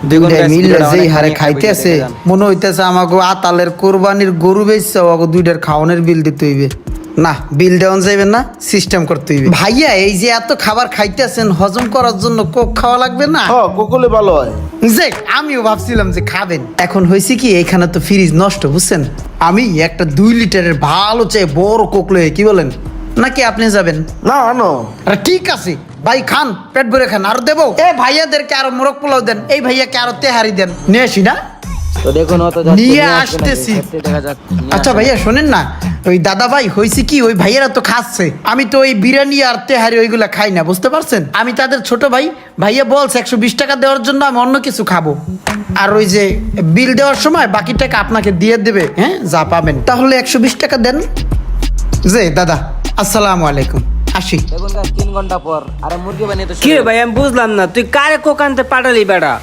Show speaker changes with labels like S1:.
S1: দুইটা মিলে যেই হারে খাইতেছে মনে হইতেছে আমাকে আতালের কোরবানির গরু বেচছে ওকে দুইটার খাওয়ানোর বিল দিতে হইবে। না, বিল দেওয়া যাইবে না, সিস্টেম করতে হইবে। ভাইয়া এই যে এত খাবার খাইতেছেন হজম করার জন্য কোক খাওয়া লাগবে না?
S2: হ্যাঁ কোকলে ভালো হয়।
S1: যে আমিও ভাবছিলাম যে খাবেন। এখন হয়েছে কি এখানে তো ফ্রিজ নষ্ট, বুঝছেন? আমি একটা 2 লিটারের ভালো চাই বড় কোক লয়ে, কি বলেন? নাকি আপনি যাবেন?
S2: না আনো।
S1: আরে ঠিক আছে ভাই, খান, পেট ভরে খান। আর দেবো এ ভাইয়াদেরকে আরো মোরগ পোলাও দেন, এই ভাইয়াকে আরো তেহারি দেন। নিয়ে আসি না?
S3: তো দেখুন ও তো
S1: নিয়ে আসতেছি। আচ্ছা ভাইয়া শোনেন না, ওই দাদা ভাই হয়েছে কি ওই ভাইয়েরা তো খাচ্ছে, আমি তো ওই বিরিয়ানি আর তেহারি ওইগুলা খাই না, বুঝতে পারছেন? আমি তাদের ছোট ভাই, ভাইয়া বলছে 120 টাকা দেওয়ার জন্য আমি অন্য কিছু খাবো। আর ওই যে বিল দেওয়ার সময় বাকি টাকা আপনাকে দিয়ে দেবে, হ্যাঁ যা পাবেন। তাহলে 120 টাকা দেন। যে দাদা আসসালামু আলাইকুম, আসি।
S3: দেখুন 3 ঘন্টা পর আরে মুরগি বানিয়ে তো
S4: কি রে ভাই আমি বুঝলাম না, তুই কারে কোক আনতে পাঠালি বেটা?